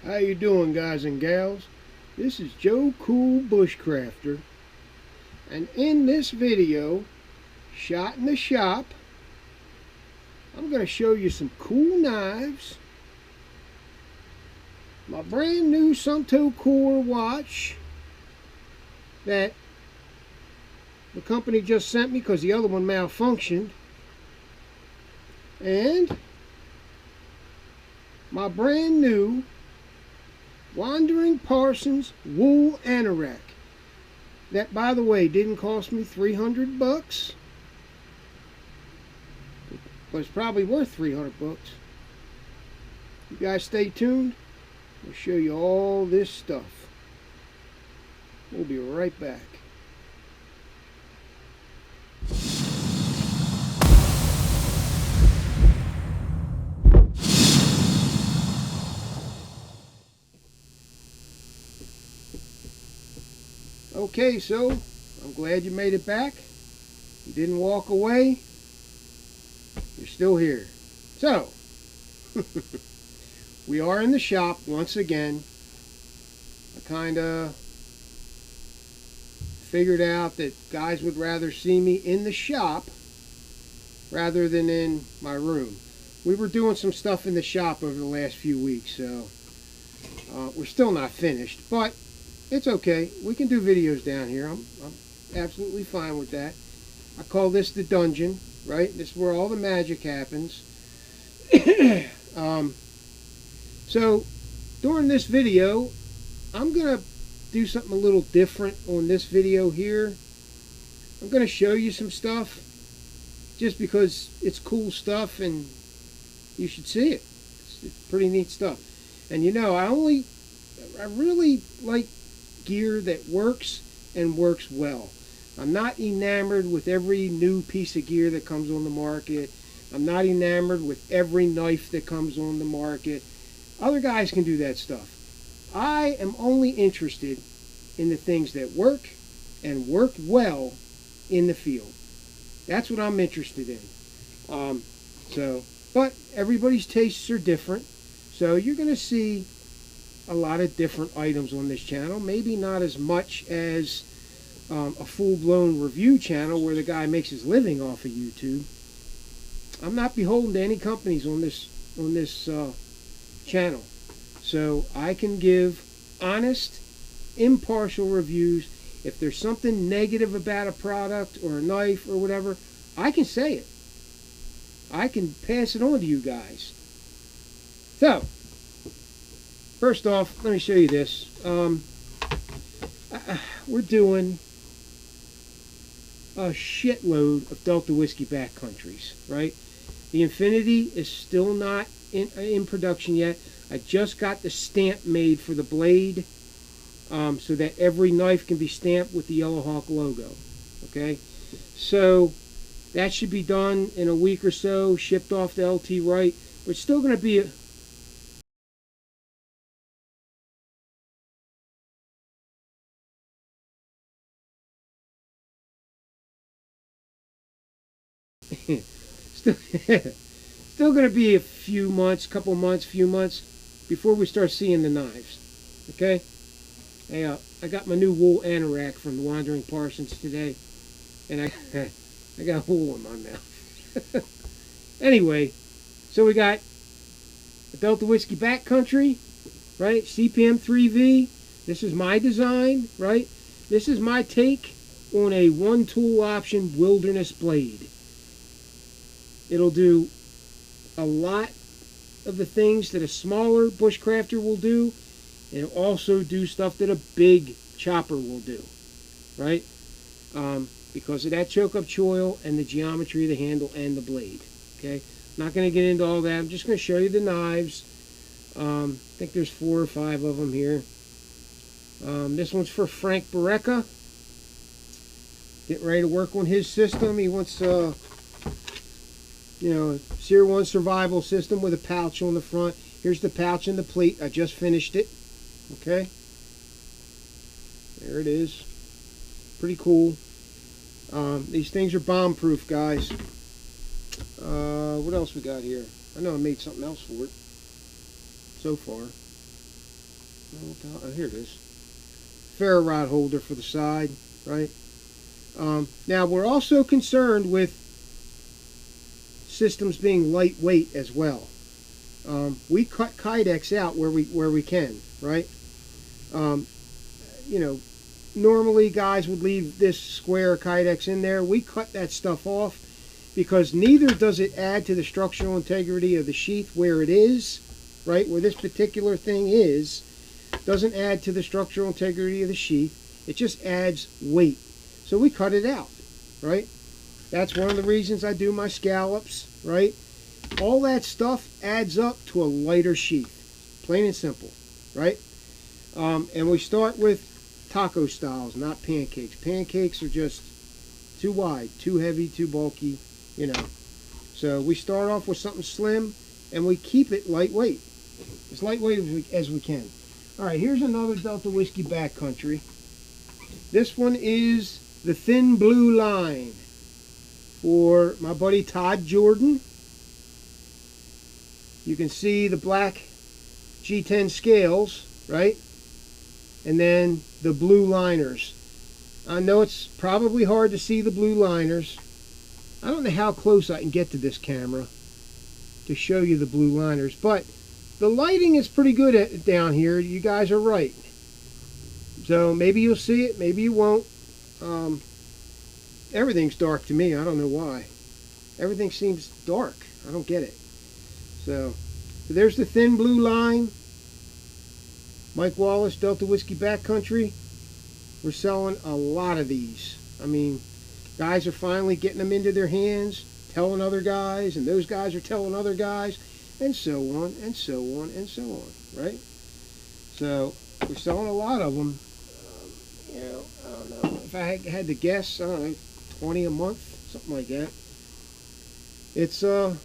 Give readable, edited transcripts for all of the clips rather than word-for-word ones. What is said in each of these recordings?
How you doing, guys and gals? This is Joe Cool Bushcrafter, and in this video, shot in the shop, I'm going to show you some cool knives, my brand new Sunto Core watch that the company just sent me because the other one malfunctioned, and my brand new Wandering Parsons wool anorak. That, by the way, didn't cost me 300 bucks, but it's probably worth 300 bucks. You guys stay tuned. I'll show you all this stuff. We'll be right back. Okay, so I'm glad you made it back. You didn't walk away. You're still here. So, we are in the shop once again. I kind of figured out that guys would rather see me in the shop rather than in my room. We were doing some stuff in the shop over the last few weeks, so we're still not finished, but it's okay. We can do videos down here. I'm absolutely fine with that. I call this the dungeon, right? This is where all the magic happens. So, during this video, I'm going to do something a little different on this video here. I'm going to show you some stuff just because it's cool stuff and you should see it. It's pretty neat stuff. And you know, I really like gear that works and works well. I'm not enamored with every new piece of gear that comes on the market. I'm not enamored with every knife that comes on the market. Other guys can do that stuff. I am only interested in the things that work and work well in the field. That's what I'm interested in. But everybody's tastes are different, so you're going to see a lot of different items on this channel. Maybe not as much as a full-blown review channel where the guy makes his living off of YouTube. I'm not beholden to any companies on this channel, so I can give honest, impartial reviews. If there's something negative about a product or a knife or whatever, I can say it. I can pass it on to you guys. So, first off, let me show you this. We're doing a shitload of Delta Whiskey backcountries, right? The Infinity is still not in production yet. I just got the stamp made for the blade so that every knife can be stamped with the Yellow Hawk logo. Okay? So, that should be done in a week or so, shipped off to LT Wright. But it's still going to be still going to be a few months, few months before we start seeing the knives. Okay? Hey, I got my new wool anorak from the Wandering Parsons today, and I got wool in my mouth. Anyway, so we got the Delta Whiskey Backcountry, right? CPM 3V. This is my design, right? This is my take on a one-tool option wilderness blade. It'll do a lot of the things that a smaller bushcrafter will do, and it'll also do stuff that a big chopper will do, right? Because of that choke-up choil and the geometry of the handle and the blade. Okay, I'm not going to get into all that. I'm just going to show you the knives. I think there's 4 or 5 of them here. This one's for Frank Barreca. Getting ready to work on his system. He wants a Seer 1 survival system with a pouch on the front. Here's the pouch and the plate. I just finished it. Okay, there it is. Pretty cool. These things are bomb proof, guys. What else we got here? I know I made something else for it so far. Oh, here it is. Ferro rod holder for the side, right? Now we're also concerned with systems being lightweight as well. We cut KYDEX out where we can, right? You know, normally guys would leave this square KYDEX in there. We cut that stuff off because neither does it add to the structural integrity of the sheath where it is, right? Where this particular thing is, doesn't add to the structural integrity of the sheath. It just adds weight. So we cut it out, right? That's one of the reasons I do my scallops, right? All that stuff adds up to a lighter sheath, plain and simple, right? And we start with taco styles, not pancakes. Pancakes are just too wide, too heavy, too bulky, you know. So we start off with something slim, and we keep it lightweight, as lightweight as we can. All right, here's another Delta Whiskey backcountry. This one is the Thin Blue Line for my buddy Todd Jordan. You can see the black G10 scales, right? And then the blue liners. I know it's probably hard to see the blue liners. I don't know how close I can get to this camera to show you the blue liners, but the lighting is pretty good down here. You guys are right. So maybe you'll see it, maybe you won't. Everything's dark to me. I don't know why. Everything seems dark. I don't get it. So there's the Thin Blue Line. M.Wallace, Delta Whiskey Backcountry. We're selling a lot of these. I mean, guys are finally getting them into their hands, telling other guys, and those guys are telling other guys, and so on, and so on, and so on, right? So we're selling a lot of them. You know, I don't know. If I had to guess, I don't know, 20 a month, something like that. It's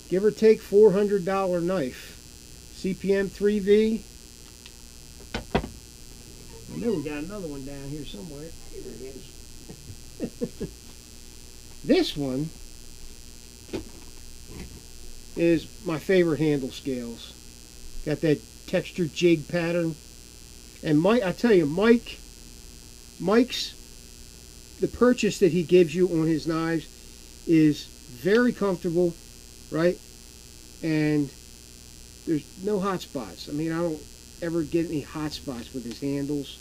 give or take $400 knife. CPM 3V. I know we got another one down here somewhere. Here it is. This one is my favorite handle scales. Got that textured jig pattern. And Mike, I tell you, Mike's, the purchase that he gives you on his knives is very comfortable, right? And there's no hot spots. I mean, I don't ever get any hot spots with his handles.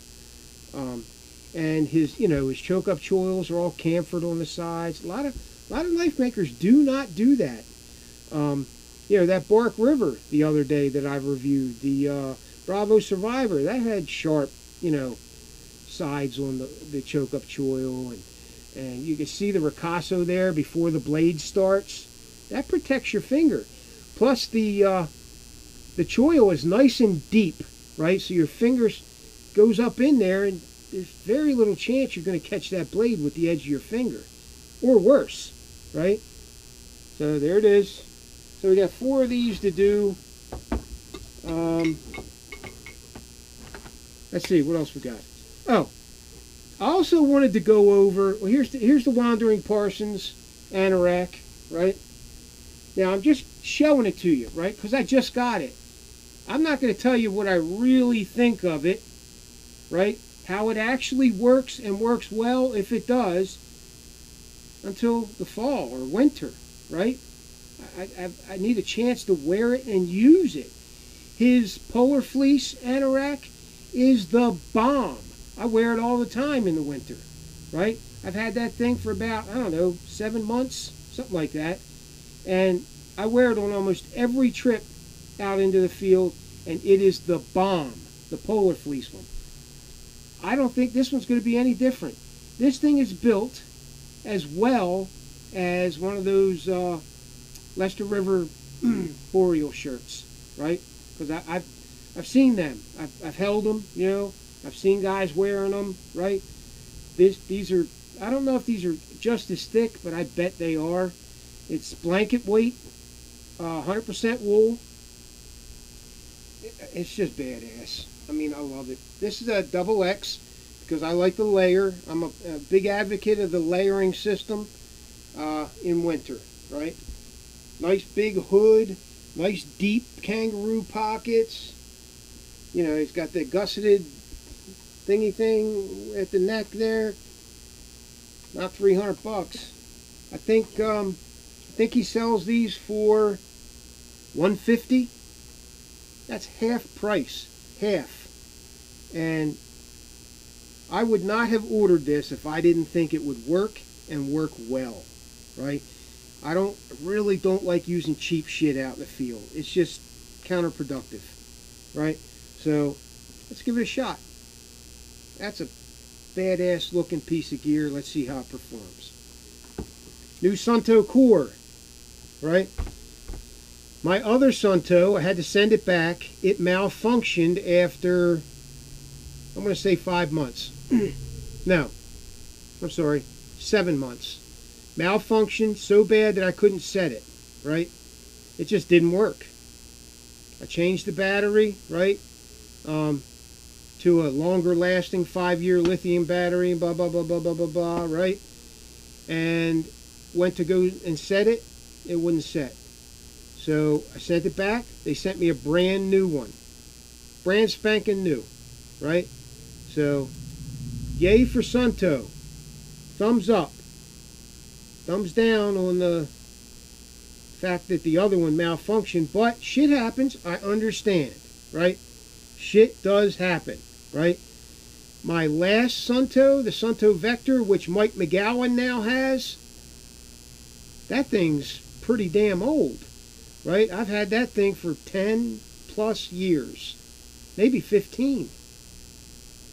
And his, you know, his choke-up choils are all chamfered on the sides. A lot of knife makers do not do that. You know, that Bark River the other day that I've reviewed, the Bravo Survivor, that had sharp, you know, sides on the choke-up choil, and you can see the ricasso there before the blade starts. That protects your finger. Plus the choil is nice and deep, right? So your fingers goes up in there, and there's very little chance you're going to catch that blade with the edge of your finger, or worse, right? So there it is. So we got 4 of these to do. Let's see what else we got. Oh, I also wanted to go over. Well, here's the Wandering Parsons anorak, right? Now I'm just showing it to you, right? Because I just got it. I'm not going to tell you what I really think of it, right? How it actually works and works well, if it does, until the fall or winter, right? I need a chance to wear it and use it. His Polar Fleece anorak is the bomb. I wear it all the time in the winter, right? I've had that thing for about, I don't know, 7 months, something like that. And I wear it on almost every trip out into the field, and it is the bomb, the Polar Fleece one. I don't think this one's going to be any different. This thing is built as well as one of those Leicester River Boreal shirts, right? Because I've seen them. I've held them, you know. I've seen guys wearing them, right? These are, I don't know if these are just as thick, but I bet they are. It's blanket weight, 100% wool. It's just badass. I mean, I love it. This is a XX because I like the layer. I'm a big advocate of the layering system in winter, right? Nice big hood, nice deep kangaroo pockets. You know, he's got the gusseted thingy thing at the neck there. Not $300. I think he sells these for $150. That's half price, half. And I would not have ordered this if I didn't think it would work and work well, right? I really don't like using cheap shit out in the field. It's just counterproductive, right? So let's give it a shot. That's a badass looking piece of gear. Let's see how it performs. New Sunto core, right? My other Sunto, I had to send it back. It malfunctioned after, I'm going to say 5 months. No, I'm sorry, 7 months. Malfunctioned so bad that I couldn't set it, right? It just didn't work. I changed the battery, right, to a longer lasting 5-year lithium battery, blah, blah, blah, blah, blah, blah, blah, right? And went to go and set it, it wouldn't set. So I sent it back. They sent me a brand new one. Brand spanking new, right? So, yay for Sunto. Thumbs up. Thumbs down on the fact that the other one malfunctioned. But shit happens. I understand, right? Shit does happen, right? My last Sunto, the Sunto Vector, which Mike McGowan now has, that thing's pretty damn old, right? I've had that thing for 10 plus years, maybe 15.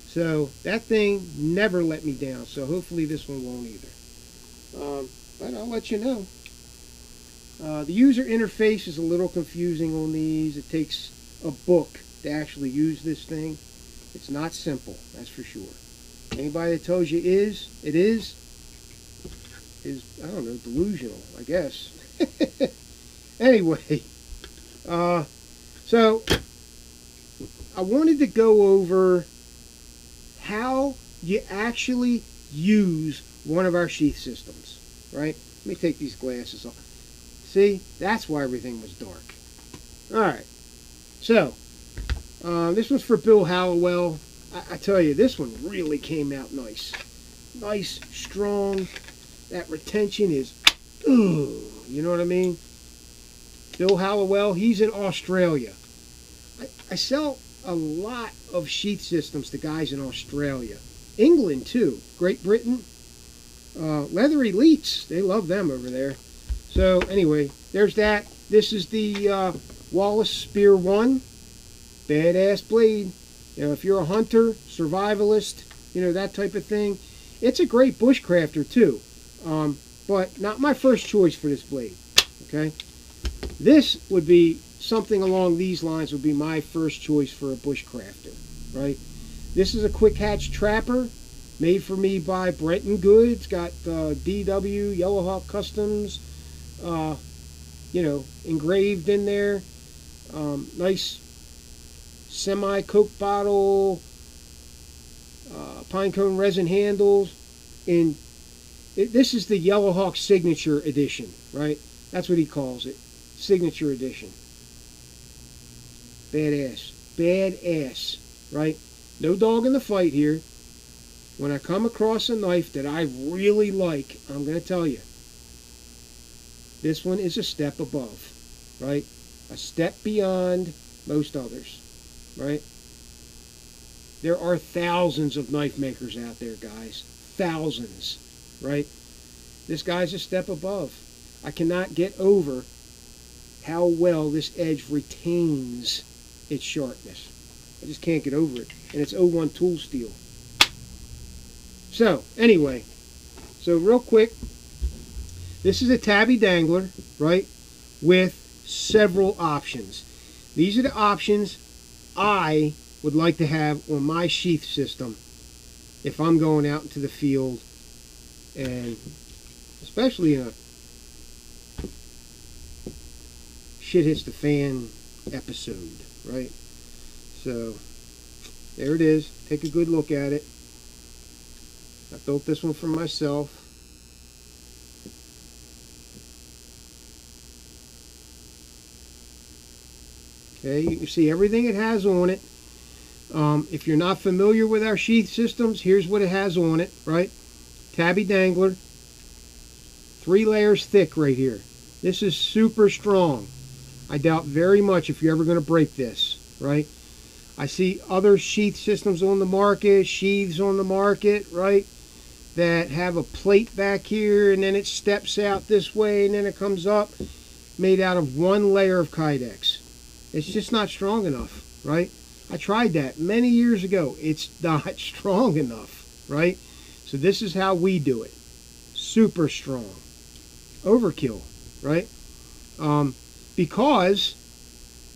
So that thing never let me down. So hopefully this one won't either. But I'll let you know. The user interface is a little confusing on these. It takes a book to actually use this thing. It's not simple, that's for sure. Anybody that tells you it is, I don't know, delusional, I guess. Anyway, so I wanted to go over how you actually use one of our sheath systems, right? Let me take these glasses off. See, that's why everything was dark. All right, so this one's for Bill Hallowell. I tell you, this one really came out nice. Nice, strong. That retention is, you know what I mean? Bill Hallowell, he's in Australia. I sell a lot of sheath systems to guys in Australia. England, too. Great Britain. Leather Elites, they love them over there. So, anyway, there's that. This is the Wallace Spear 1. Badass blade. You know, if you're a hunter, survivalist, you know, that type of thing. It's a great bushcrafter, too. But not my first choice for this blade. Okay? This would be something along these lines would be my first choice for a bushcrafter, right? This is a quick hatch trapper made for me by Brenton Good. It's got DW Yellowhawk Customs, you know, engraved in there. Nice semi-Coke bottle, pine cone resin handles. This is the Yellowhawk Signature Edition, right? That's what he calls it. Signature Edition. Badass. Badass. Right? No dog in the fight here. When I come across a knife that I really like, I'm going to tell you. This one is a step above. Right? A step beyond most others. Right? There are thousands of knife makers out there, guys. Thousands. Right? This guy's a step above. I cannot get over how well this edge retains its sharpness. I just can't get over it. And it's 01 tool steel. So, anyway. So, real quick. This is a tabby dangler, right? With several options. These are the options I would like to have on my sheath system if I'm going out into the field, and especially in a shit hits the fan episode, right? So there it is. Take a good look at it. I built this one for myself. Okay, you can see everything it has on it. If you're not familiar with our sheath systems, here's what it has on it, right? Tabby dangler, 3 layers thick right here. This is super strong. I doubt very much if you're ever going to break this, right? I see other sheath systems on the market, sheaths on the market, right, that have a plate back here and then it steps out this way and then it comes up, made out of 1 layer of KYDEX. It's just not strong enough, right? I tried that many years ago. It's not strong enough, right? So this is how we do it. Super strong. Overkill, right? Because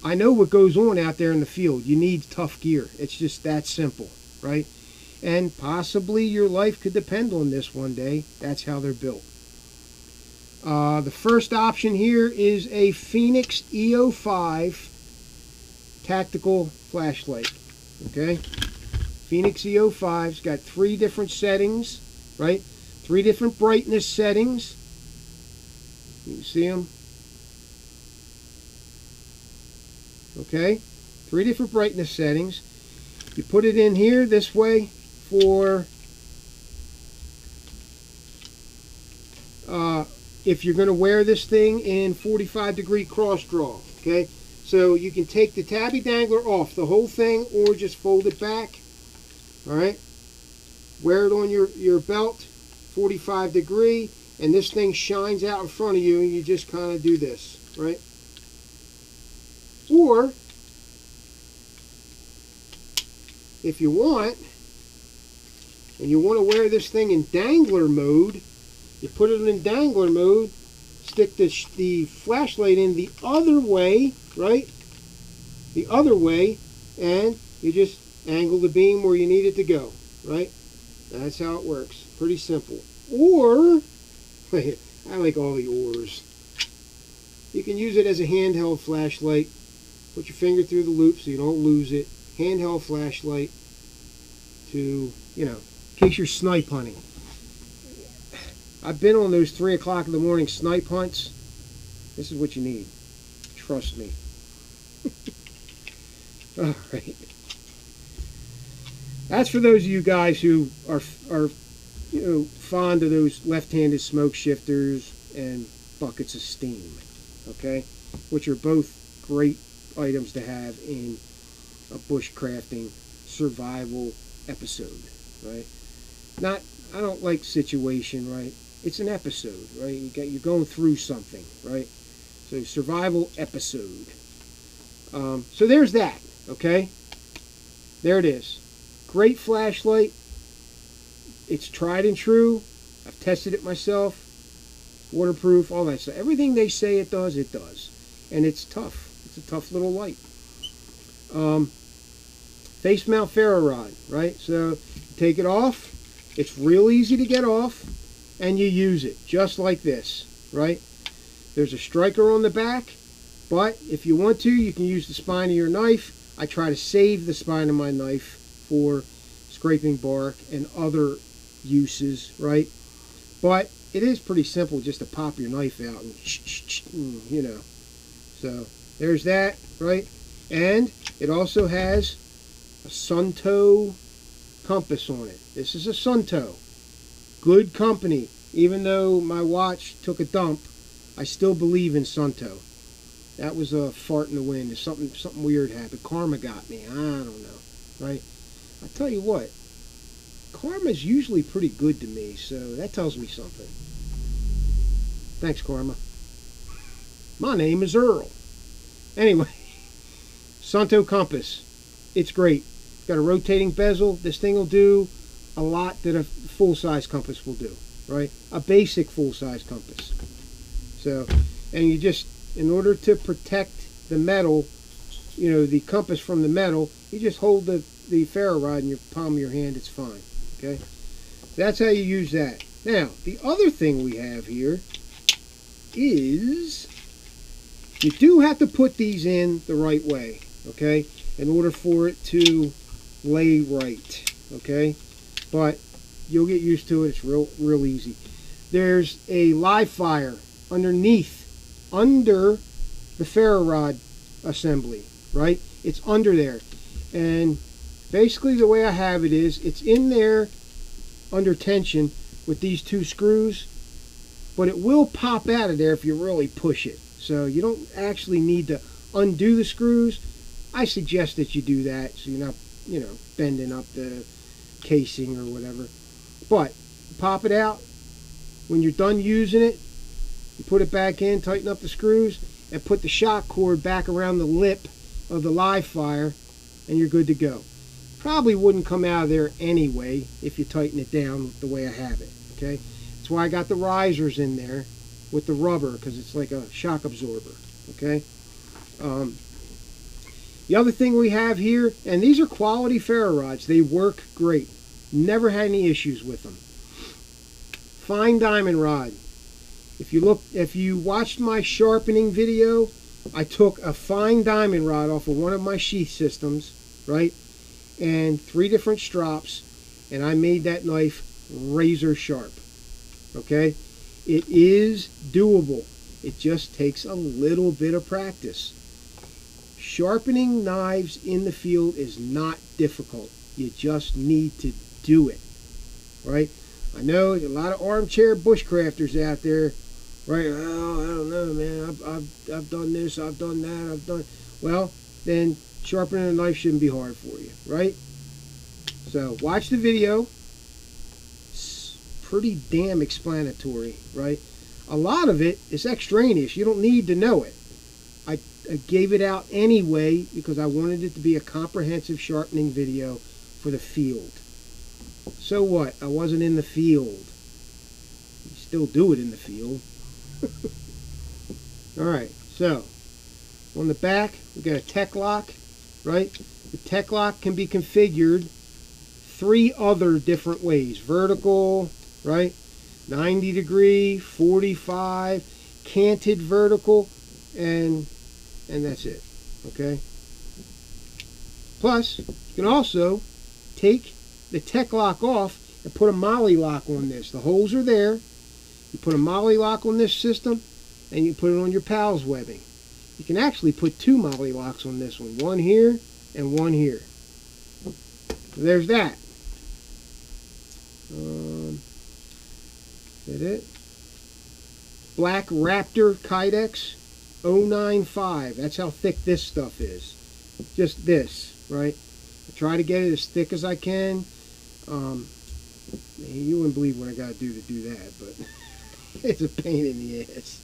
I know what goes on out there in the field. You need tough gear. It's just that simple, right? And possibly your life could depend on this one day. That's how they're built. The first option here is a Phoenix EO5 tactical flashlight. Okay, Phoenix EO5's got 3 different settings, right? 3 different brightness settings. You can see them. Okay, 3 different brightness settings. You put it in here this way for if you're going to wear this thing in 45-degree cross draw. Okay, so you can take the tabby dangler off the whole thing or just fold it back. All right, wear it on your belt, 45 degree, and this thing shines out in front of you and you just kind of do this, right? Or if you want, and you want to wear this thing in dangler mode, you put it in dangler mode, stick the flashlight in the other way, right? The other way, and you just angle the beam where you need it to go, right? That's how it works. Pretty simple. Or, I like all the ors. You can use it as a handheld flashlight. Put your finger through the loop so you don't lose it. Handheld flashlight to, you know, in case you're snipe hunting. I've been on those 3 o'clock in the morning snipe hunts. This is what you need. Trust me. All right. That's for those of you guys who are you know, fond of those left-handed smoke shifters and buckets of steam. Okay, which are both great items to have in a bushcrafting survival episode, right? Not, I don't like situation, right? It's an episode, right? You're going through something, right? So survival episode. So there's that, okay? There it is. Great flashlight. It's tried and true. I've tested it myself. Waterproof, all that stuff. Everything they say it does, it does. And it's tough. It's a tough little light. Face mount ferro rod, right? So you take it off. It's real easy to get off. And you use it just like this, right? There's a striker on the back. But if you want to, you can use the spine of your knife. I try to save the spine of my knife for scraping bark and other uses, right? But it is pretty simple just to pop your knife out and you know. So there's that, right? And it also has a Sunto compass on it. This is a Sunto. Good company. Even though my watch took a dump, I still believe in Sunto. That was a fart in the wind. Something weird happened. Karma got me. I don't know, right? I tell you what, karma's usually pretty good to me, so that tells me something. Thanks, Karma. My name is Earl. Anyway, Sunto compass. It's great. Got a rotating bezel. This thing will do a lot that a full-size compass will do, right? A basic full-size compass. So, and you just, in order to protect the metal, you know, the compass from the metal, you just hold the ferro rod in your palm of your hand. It's fine, okay? That's how you use that. Now, the other thing we have here is you do have to put these in the right way, okay, in order for it to lay right, okay? But you'll get used to it. It's real easy. There's a live fire underneath, under the ferro rod assembly, right? It's under there. And Basically, the way I have it is, it's in there under tension with these 2 screws, but it will pop out of there if you really push it. So you don't actually need to undo the screws. I suggest that you do that so you're not, bending up the casing or whatever. But pop it out. When you're done using it, you put it back in, tighten up the screws, and put the shock cord back around the lip of the live fire, and you're good to go. Probably wouldn't come out of there anyway if you tighten it down the way I have it. Okay, that's why I got the risers in there with the rubber, because it's like a shock absorber. Okay. The other thing we have here, and these are quality ferro rods. They work great. Never had any issues with them. Fine diamond rod. If you watched my sharpening video, I took a fine diamond rod off of one of my sheath systems, right? And 3 different strops, and I made that knife razor sharp. Okay? It is doable. It just takes a little bit of practice. Sharpening knives in the field is not difficult. You just need to do it. Right? I know there's a lot of armchair bushcrafters out there. Right? Oh, I don't know, man. I've done this, I've done that, Well, then sharpening a knife shouldn't be hard for you, right? So watch the video. It's pretty damn explanatory, right? A lot of it is extraneous. You don't need to know it. I gave it out anyway because I wanted it to be a comprehensive sharpening video for the field. So what? I wasn't in the field. You still do it in the field. Alright, so on the back we got a tech lock, right? The tech lock can be configured 3 other different ways. Vertical, right? 90 degree, 45, canted vertical, and that's it. Okay? Plus, you can also take the tech lock off and put a molly lock on this. The holes are there. You put a molly lock on this system, and you put it on your PALS webbing. You can actually put 2 molly locks on this one. One here and one here. So there's that. Is that it? Black Raptor KYDEX 095. That's how thick this stuff is. Just this, right? I try to get it as thick as I can. You wouldn't believe what I got to do that, but it's a pain in the ass.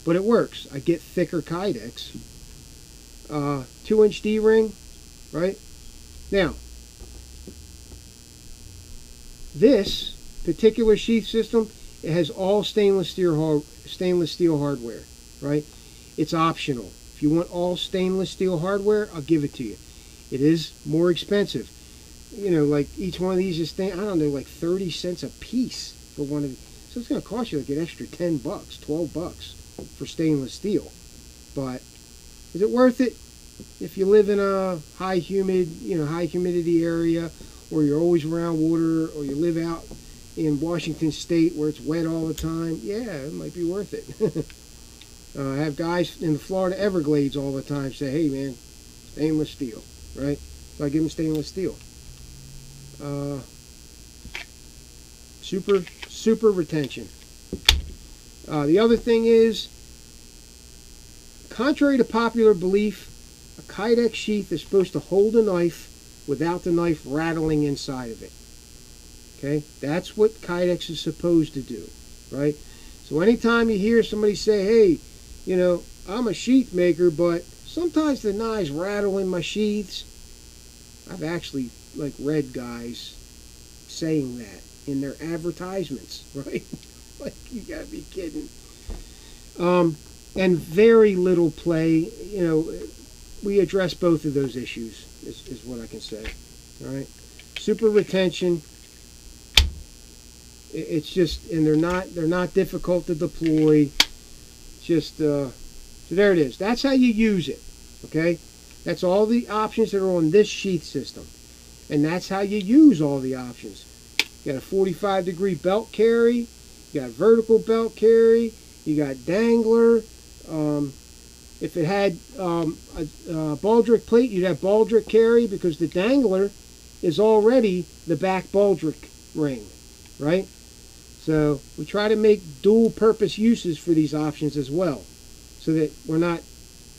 But it works. I get thicker KYDEX. 2-inch D-ring, right? Now, this particular sheath system, it has all stainless steel hardware, right? It's optional. If you want all stainless steel hardware, I'll give it to you. It is more expensive. You know, like each one of these is, I don't know, like 30 cents a piece for one of these. So it's going to cost you like an extra 10 bucks, 12 bucks for stainless steel. But is it worth it? If you live in a high humidity area, or you're always around water, or you live out in Washington State where it's wet all the time, yeah, it might be worth it. I have guys in the Florida Everglades all the time say, hey man, stainless steel, right? So I give them stainless steel. Super retention. The other thing is, contrary to popular belief, a KYDEX sheath is supposed to hold a knife without the knife rattling inside of it. Okay, that's what KYDEX is supposed to do, right? So anytime you hear somebody say, hey, you know, I'm a sheath maker, but sometimes the knives rattle in my sheaths, I've actually read guys saying that in their advertisements, right? Like, you gotta be kidding. And very little play. You know, we address both of those issues, is what I can say. All right, super retention. It's just, and they're not difficult to deploy. Just so there it is. That's how you use it. Okay, that's all the options that are on this sheath system, and that's how you use all the options. You got a 45-degree belt carry. You got vertical belt carry. You got dangler. If it had a baldric plate, you'd have baldric carry, because the dangler is already the back baldric ring, right? So we try to make dual purpose uses for these options as well, so that we're not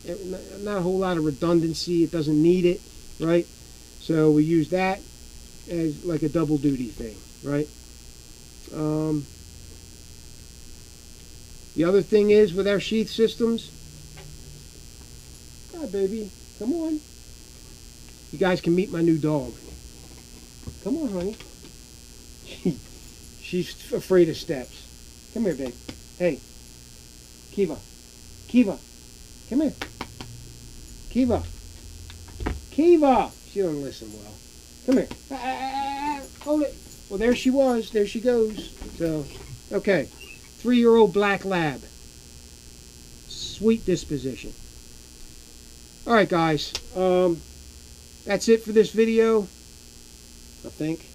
a whole lot of redundancy. It doesn't need it, right? So we use that as like a double duty thing, right? The other thing is with our sheath systems, hi baby, come on. You guys can meet my new dog. Come on, honey. She's afraid of steps. Come here, babe. Hey, Kiva. Kiva, come here. Kiva. Kiva. She don't listen well. Come here. Hold it. Well, there she was. There she goes. So, okay. 3-year-old black lab. Sweet disposition. All right, guys. That's it for this video, I think.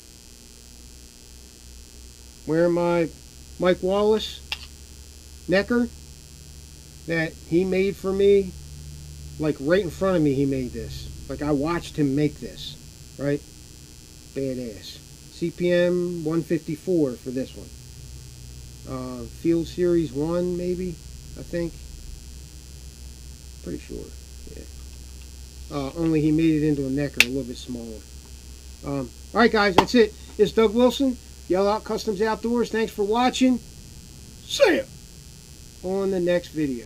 Wearing my M.Wallace necker that he made for me. Like right in front of me he made this. Like I watched him make this. Right? Badass. CPM 154 for this one. Field Series 1 maybe, I think. Pretty sure. Yeah. Only he made it into a necker, a little bit smaller. Alright guys, that's it. It's Doug Wilson, Yell Out Customs Outdoors. Thanks for watching. See ya on the next video.